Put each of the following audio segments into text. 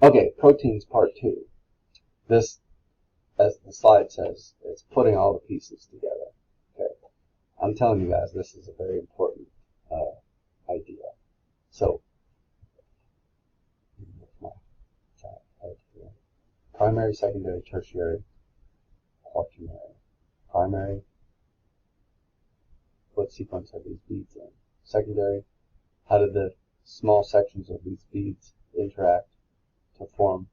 Okay, proteins part 2. This, as the slide says, it's putting all the pieces together. Okay, I'm telling you guys, this is a very important idea. So, primary, secondary, tertiary, quaternary. Primary, what sequence are these beads in? Secondary, how did the small sections of these beads interact to form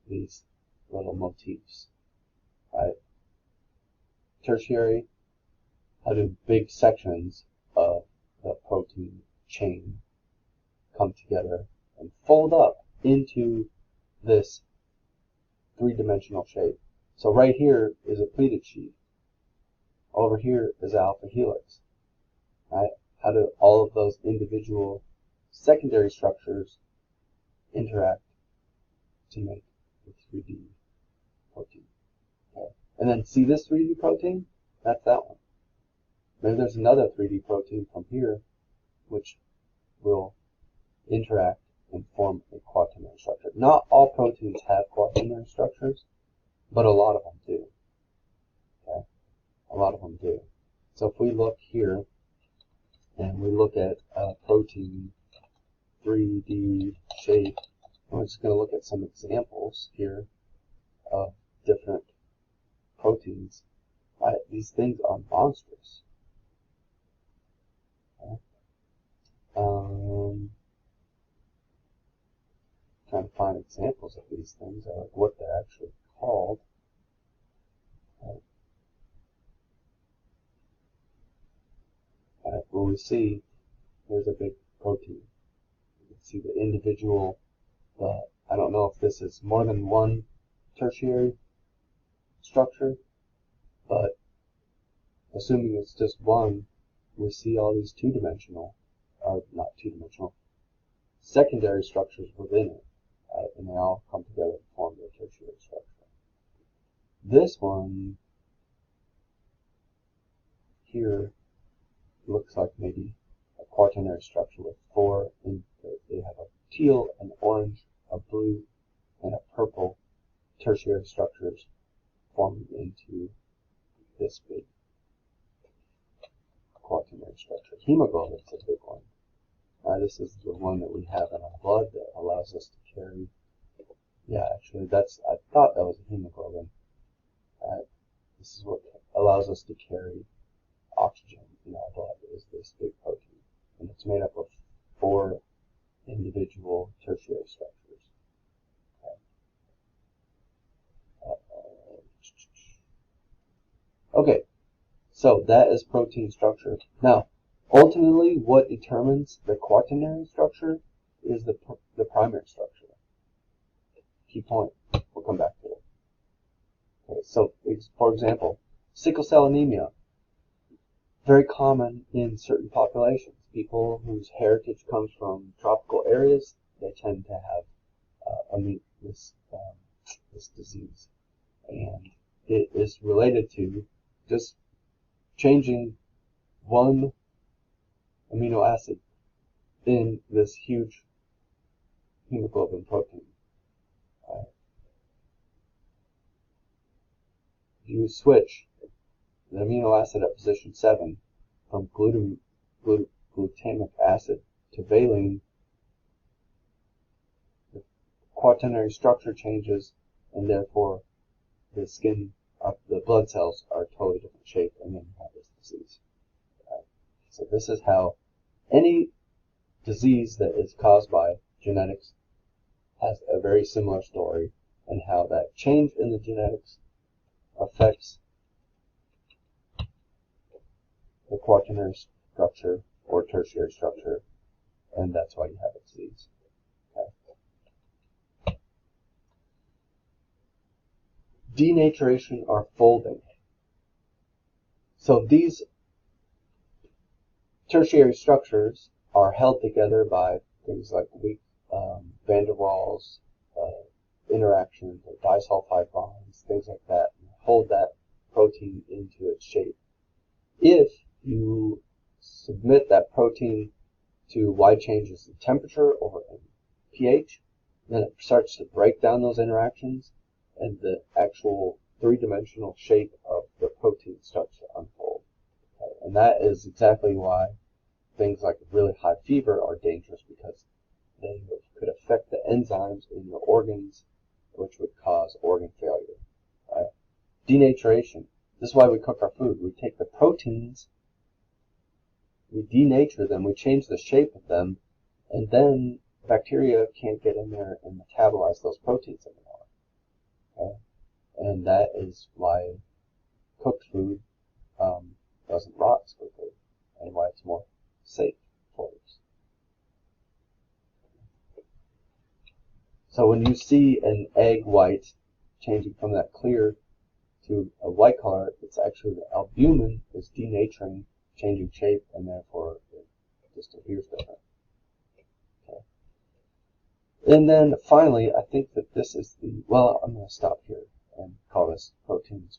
these little motifs? Right? Tertiary, how do big sections of the protein chain come together and fold up into this three-dimensional shape? So right here is a pleated sheet. Over here is alpha helix. Right? How do all of those individual secondary structures interact to make the 3D protein? Okay. And then see this 3D protein? That's that one. Maybe there's another 3D protein from here which will interact and form a quaternary structure. Not all proteins have quaternary structures, but a lot of them do. Okay? A lot of them do. So if we look here and we look at a protein 3D shape, we're just going to look at some examples here of different proteins. Right? These things are monstrous. Okay? Trying to find examples of these things, or like what they're actually called. When we see there's a big protein, you can see the individual. I don't know if this is more than one tertiary structure, but assuming it's just one, we see all these two-dimensional, or not two-dimensional, secondary structures within it, right? And they all come together to form the tertiary structure. This one here looks like maybe a quaternary structure with four. They have a teal, an orange, a blue, and a purple tertiary structures forming into this big quaternary structure. Hemoglobin is a big one. This is the one that we have in our blood that allows us to carry. Yeah, actually, I thought that was a hemoglobin. This is what allows us to carry oxygen in our blood, is this big protein. And it's made up of four individual tertiary structures. Okay, so that is protein structure. Now, ultimately, what determines the quaternary structure is the primary structure. Key point. We'll come back to it. Okay, so, for example, sickle cell anemia. Very common in certain populations. People whose heritage comes from tropical areas, they tend to have this disease. And it is related to just changing one amino acid in this huge hemoglobin protein. If you switch the amino acid at position 7 from glutamic acid to valine, the quaternary structure changes, and therefore the skin of the blood cells are a totally different shape, and then you have this disease. So this is how any disease that is caused by genetics has a very similar story, and how that change in the genetics affects the quaternary structure or tertiary structure, and that's why you have a disease. Okay. Denaturation or folding. So these tertiary structures are held together by things like weak van der Waals interactions or disulfide bonds, things like that, and hold that protein into its shape. If you submit that protein to wide changes in temperature or in pH, then it starts to break down those interactions, and the actual three-dimensional shape of the protein starts to unfold. Okay? And that is exactly why things like really high fever are dangerous, because they could affect the enzymes in your organs, which would cause organ failure. Right? Denaturation. This is why we cook our food. We take the proteins, we denature them, we change the shape of them, and then bacteria can't get in there and metabolize those proteins anymore. Okay? And that is why cooked food doesn't rot as quickly, and why it's more safe for us. So when you see an egg white changing from that clear to a white color, it's actually the albumin is denaturing, changing shape, and therefore it just appears different. Okay. And then finally, I think that this is the, well, I'm going to stop here and call this proteins